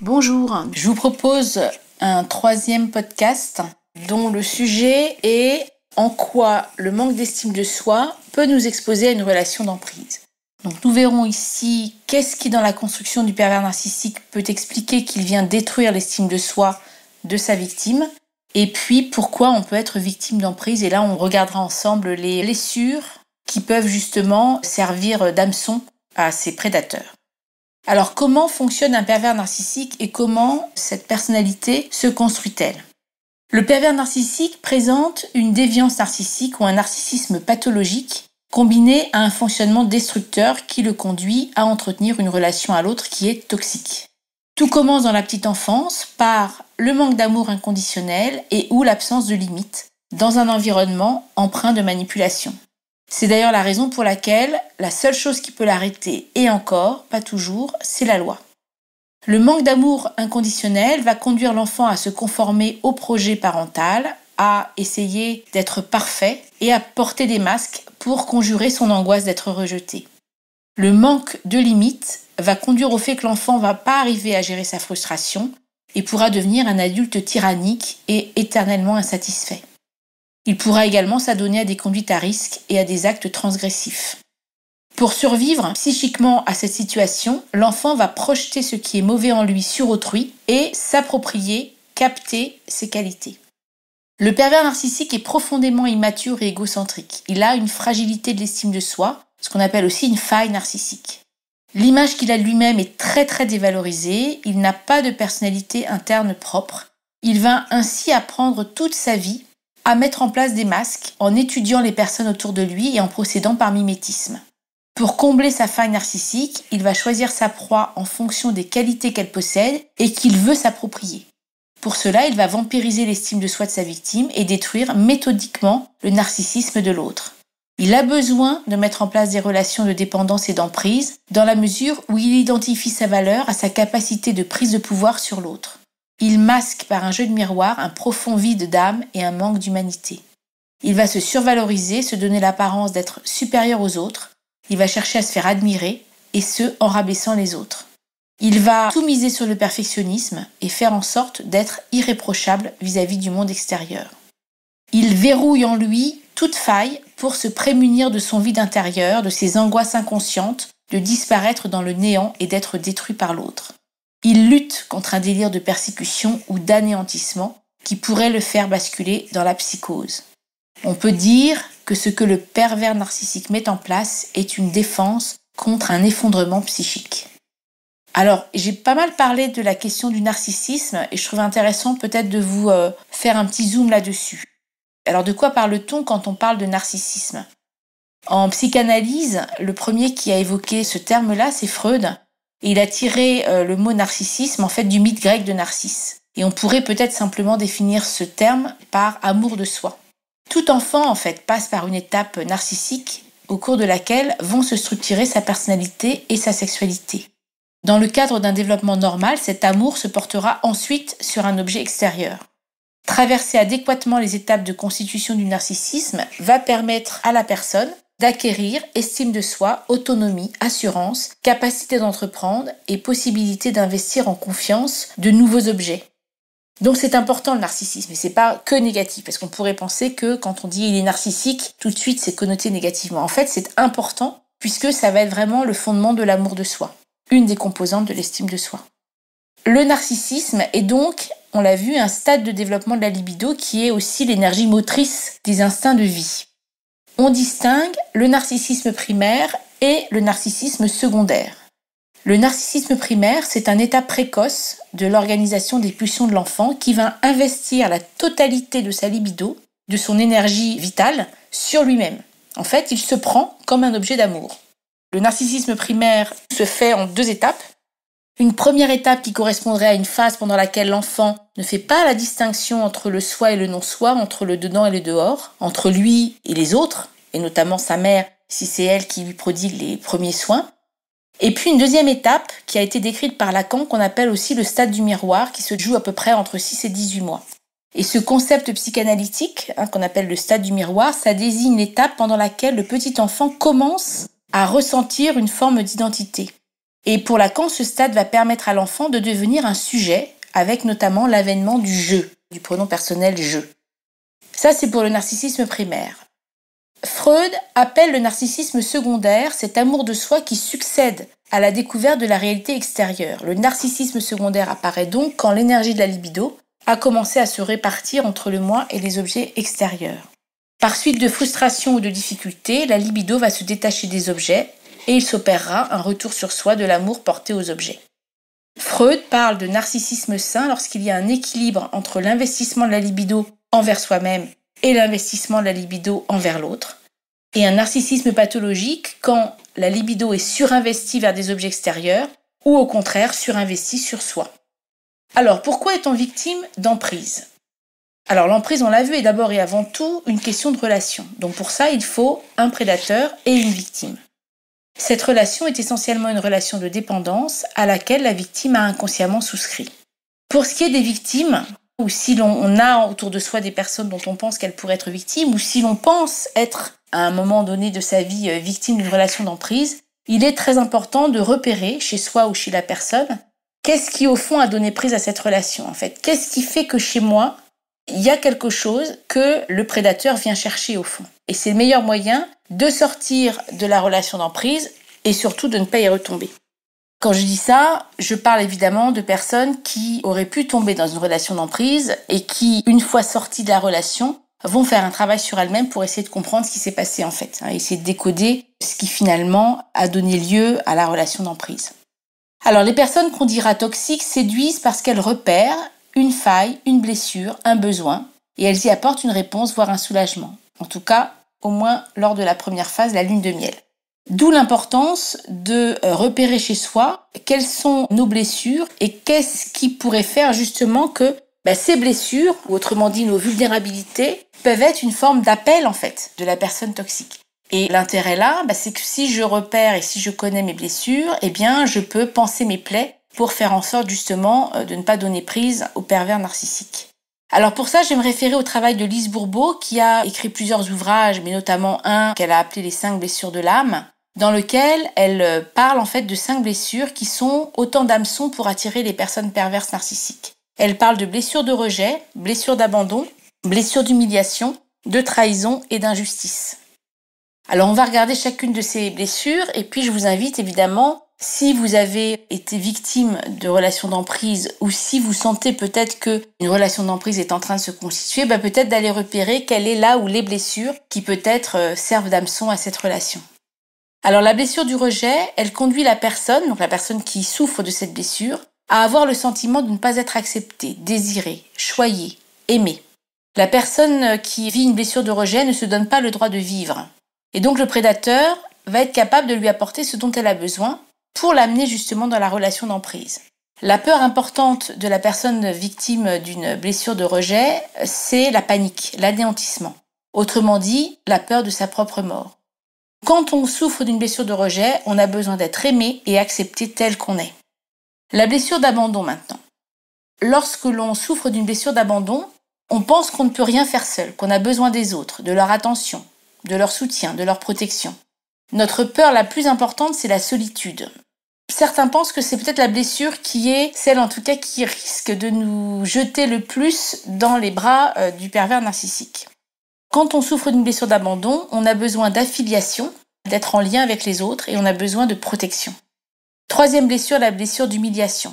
Bonjour, je vous propose un troisième podcast dont le sujet est en quoi le manque d'estime de soi peut nous exposer à une relation d'emprise. Donc nous verrons ici qu'est-ce qui dans la construction du pervers narcissique peut expliquer qu'il vient détruire l'estime de soi de sa victime et puis pourquoi on peut être victime d'emprise. Et là on regardera ensemble les blessures qui peuvent justement servir d'hameçon à ces prédateurs. Alors, comment fonctionne un pervers narcissique et comment cette personnalité se construit-elle ? Le pervers narcissique présente une déviance narcissique ou un narcissisme pathologique combiné à un fonctionnement destructeur qui le conduit à entretenir une relation à l'autre qui est toxique. Tout commence dans la petite enfance par le manque d'amour inconditionnel et ou l'absence de limites dans un environnement empreint de manipulation. C'est d'ailleurs la raison pour laquelle la seule chose qui peut l'arrêter, et encore, pas toujours, c'est la loi. Le manque d'amour inconditionnel va conduire l'enfant à se conformer au projet parental, à essayer d'être parfait et à porter des masques pour conjurer son angoisse d'être rejeté. Le manque de limites va conduire au fait que l'enfant ne va pas arriver à gérer sa frustration et pourra devenir un adulte tyrannique et éternellement insatisfait. Il pourra également s'adonner à des conduites à risque et à des actes transgressifs. Pour survivre psychiquement à cette situation, l'enfant va projeter ce qui est mauvais en lui sur autrui et s'approprier, capter ses qualités. Le pervers narcissique est profondément immature et égocentrique. Il a une fragilité de l'estime de soi, ce qu'on appelle aussi une faille narcissique. L'image qu'il a de lui-même est très dévalorisée, il n'a pas de personnalité interne propre. Il va ainsi apprendre toute sa vie à mettre en place des masques en étudiant les personnes autour de lui et en procédant par mimétisme. Pour combler sa faille narcissique, il va choisir sa proie en fonction des qualités qu'elle possède et qu'il veut s'approprier. Pour cela, il va vampiriser l'estime de soi de sa victime et détruire méthodiquement le narcissisme de l'autre. Il a besoin de mettre en place des relations de dépendance et d'emprise dans la mesure où il identifie sa valeur à sa capacité de prise de pouvoir sur l'autre. Il masque par un jeu de miroir un profond vide d'âme et un manque d'humanité. Il va se survaloriser, se donner l'apparence d'être supérieur aux autres. Il va chercher à se faire admirer, et ce, en rabaissant les autres. Il va tout miser sur le perfectionnisme et faire en sorte d'être irréprochable vis-à-vis du monde extérieur. Il verrouille en lui toute faille pour se prémunir de son vide intérieur, de ses angoisses inconscientes, de disparaître dans le néant et d'être détruit par l'autre. Il lutte contre un délire de persécution ou d'anéantissement qui pourrait le faire basculer dans la psychose. On peut dire que ce que le pervers narcissique met en place est une défense contre un effondrement psychique. Alors, j'ai pas mal parlé de la question du narcissisme et je trouve intéressant peut-être de vous faire un petit zoom là-dessus. Alors, de quoi parle-t-on quand on parle de narcissisme ? En psychanalyse, le premier qui a évoqué ce terme-là, c'est Freud. Et il a tiré le mot narcissisme en fait du mythe grec de Narcisse. Et on pourrait peut-être simplement définir ce terme par amour de soi. Tout enfant en fait passe par une étape narcissique au cours de laquelle vont se structurer sa personnalité et sa sexualité. Dans le cadre d'un développement normal, cet amour se portera ensuite sur un objet extérieur. Traverser adéquatement les étapes de constitution du narcissisme va permettre à la personne d'acquérir estime de soi, autonomie, assurance, capacité d'entreprendre et possibilité d'investir en confiance de nouveaux objets. Donc c'est important le narcissisme, et c'est pas que négatif, parce qu'on pourrait penser que quand on dit il est narcissique, tout de suite c'est connoté négativement. En fait c'est important, puisque ça va être vraiment le fondement de l'amour de soi, une des composantes de l'estime de soi. Le narcissisme est donc, on l'a vu, un stade de développement de la libido qui est aussi l'énergie motrice des instincts de vie. On distingue le narcissisme primaire et le narcissisme secondaire. Le narcissisme primaire, c'est un état précoce de l'organisation des pulsions de l'enfant qui va investir la totalité de sa libido, de son énergie vitale, sur lui-même. En fait, il se prend comme un objet d'amour. Le narcissisme primaire se fait en 2 étapes. Une première étape qui correspondrait à une phase pendant laquelle l'enfant ne fait pas la distinction entre le soi et le non-soi, entre le dedans et le dehors, entre lui et les autres, et notamment sa mère, si c'est elle qui lui prodigue les premiers soins. Et puis une deuxième étape qui a été décrite par Lacan, qu'on appelle aussi le stade du miroir, qui se joue à peu près entre 6 et 18 mois. Et ce concept psychanalytique, qu'on appelle le stade du miroir, ça désigne l'étape pendant laquelle le petit enfant commence à ressentir une forme d'identité. Et pour Lacan, ce stade va permettre à l'enfant de devenir un sujet, avec notamment l'avènement du je, du pronom personnel je. Ça, c'est pour le narcissisme primaire. Freud appelle le narcissisme secondaire cet amour de soi qui succède à la découverte de la réalité extérieure. Le narcissisme secondaire apparaît donc quand l'énergie de la libido a commencé à se répartir entre le moi et les objets extérieurs. Par suite de frustration ou de difficulté, la libido va se détacher des objets et il s'opérera un retour sur soi de l'amour porté aux objets. Freud parle de narcissisme sain lorsqu'il y a un équilibre entre l'investissement de la libido envers soi-même et l'investissement de la libido envers l'autre, et un narcissisme pathologique quand la libido est surinvestie vers des objets extérieurs ou au contraire surinvestie sur soi. Alors, pourquoi est-on victime d'emprise ? Alors, l'emprise, on l'a vu, est d'abord et avant tout une question de relation. Donc pour ça, il faut un prédateur et une victime. Cette relation est essentiellement une relation de dépendance à laquelle la victime a inconsciemment souscrit. Pour ce qui est des victimes, ou si l'on a autour de soi des personnes dont on pense qu'elles pourraient être victimes, ou si l'on pense être à un moment donné de sa vie victime d'une relation d'emprise, il est très important de repérer chez soi ou chez la personne qu'est-ce qui au fond a donné prise à cette relation en fait. Qu'est-ce qui fait que chez moi, il y a quelque chose que le prédateur vient chercher au fond. Et c'est le meilleur moyen de sortir de la relation d'emprise et surtout de ne pas y retomber. Quand je dis ça, je parle évidemment de personnes qui auraient pu tomber dans une relation d'emprise et qui, une fois sorties de la relation, vont faire un travail sur elles-mêmes pour essayer de comprendre ce qui s'est passé en fait, essayer de décoder ce qui finalement a donné lieu à la relation d'emprise. Alors les personnes qu'on dira toxiques séduisent parce qu'elles repèrent une faille, une blessure, un besoin, et elles y apportent une réponse, voire un soulagement. En tout cas, au moins lors de la première phase, la lune de miel. D'où l'importance de repérer chez soi quelles sont nos blessures et qu'est-ce qui pourrait faire justement que ces blessures, ou autrement dit nos vulnérabilités, peuvent être une forme d'appel en fait de la personne toxique. Et l'intérêt là, c'est que si je repère et si je connais mes blessures, je peux panser mes plaies pour faire en sorte justement de ne pas donner prise au pervers narcissique. Alors pour ça, je vais me référer au travail de Lise Bourbeau qui a écrit plusieurs ouvrages, mais notamment un qu'elle a appelé les 5 blessures de l'âme, dans lequel elle parle en fait de 5 blessures qui sont autant d'hameçons pour attirer les personnes perverses narcissiques. Elle parle de blessures de rejet, blessures d'abandon, blessures d'humiliation, de trahison et d'injustice. Alors on va regarder chacune de ces blessures et puis je vous invite évidemment, si vous avez été victime de relations d'emprise ou si vous sentez peut-être qu'une relation d'emprise est en train de se constituer, peut-être d'aller repérer quelle est là où les blessures qui peut-être servent d'hameçon à cette relation. Alors la blessure du rejet, elle conduit la personne, donc la personne qui souffre de cette blessure, à avoir le sentiment de ne pas être acceptée, désirée, choyée, aimée. La personne qui vit une blessure de rejet ne se donne pas le droit de vivre. Et donc le prédateur va être capable de lui apporter ce dont elle a besoin pour l'amener justement dans la relation d'emprise. La peur importante de la personne victime d'une blessure de rejet, c'est la panique, l'anéantissement. Autrement dit, la peur de sa propre mort. Quand on souffre d'une blessure de rejet, on a besoin d'être aimé et accepté tel qu'on est. La blessure d'abandon maintenant. Lorsque l'on souffre d'une blessure d'abandon, on pense qu'on ne peut rien faire seul, qu'on a besoin des autres, de leur attention, de leur soutien, de leur protection. Notre peur la plus importante, c'est la solitude. Certains pensent que c'est peut-être la blessure qui est celle en tout cas qui risque de nous jeter le plus dans les bras du pervers narcissique. Quand on souffre d'une blessure d'abandon, on a besoin d'affiliation, d'être en lien avec les autres et on a besoin de protection. Troisième blessure, la blessure d'humiliation.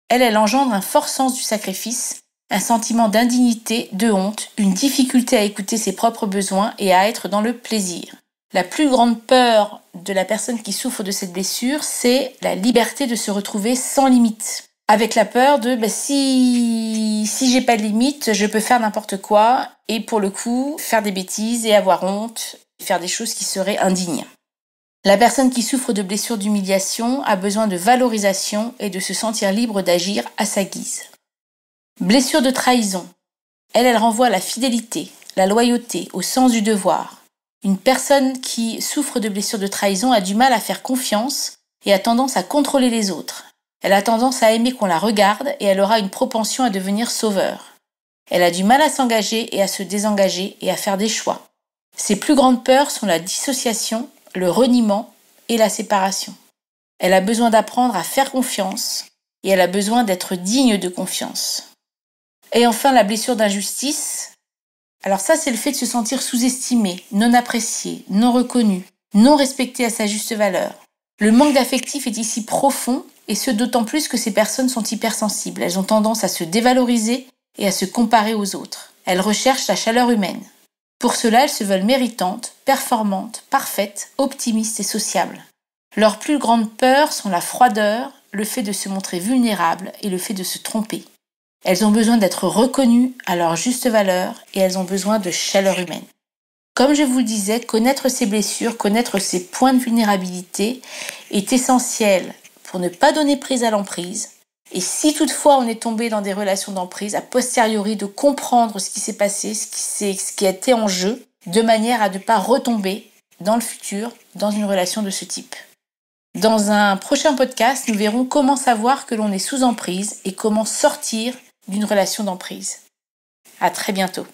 Elle engendre un fort sens du sacrifice, un sentiment d'indignité, de honte, une difficulté à écouter ses propres besoins et à être dans le plaisir. La plus grande peur de la personne qui souffre de cette blessure, c'est la liberté de se retrouver sans limite. Avec la peur de si j'ai pas de limite, je peux faire n'importe quoi et pour le coup, faire des bêtises et avoir honte, faire des choses qui seraient indignes. La personne qui souffre de blessures d'humiliation a besoin de valorisation et de se sentir libre d'agir à sa guise. Blessure de trahison. Elle renvoie à la fidélité, la loyauté, au sens du devoir. Une personne qui souffre de blessures de trahison a du mal à faire confiance et a tendance à contrôler les autres. Elle a tendance à aimer qu'on la regarde et elle aura une propension à devenir sauveur. Elle a du mal à s'engager et à se désengager et à faire des choix. Ses plus grandes peurs sont la dissociation, le reniement et la séparation. Elle a besoin d'apprendre à faire confiance et elle a besoin d'être digne de confiance. Et enfin, la blessure d'injustice. Alors ça, c'est le fait de se sentir sous-estimé, non apprécié, non reconnu, non respecté à sa juste valeur. Le manque d'affectif est ici profond, et ce d'autant plus que ces personnes sont hypersensibles. Elles ont tendance à se dévaloriser et à se comparer aux autres. Elles recherchent la chaleur humaine. Pour cela, elles se veulent méritantes, performantes, parfaites, optimistes et sociables. Leurs plus grandes peurs sont la froideur, le fait de se montrer vulnérable et le fait de se tromper. Elles ont besoin d'être reconnues à leur juste valeur et elles ont besoin de chaleur humaine. Comme je vous le disais, connaître ces blessures, connaître ces points de vulnérabilité est essentiel pour ne pas donner prise à l'emprise. Et si toutefois on est tombé dans des relations d'emprise, a posteriori de comprendre ce qui s'est passé, ce qui a été en jeu, de manière à ne pas retomber dans le futur dans une relation de ce type. Dans un prochain podcast, nous verrons comment savoir que l'on est sous emprise et comment sortir d'une relation d'emprise. À très bientôt.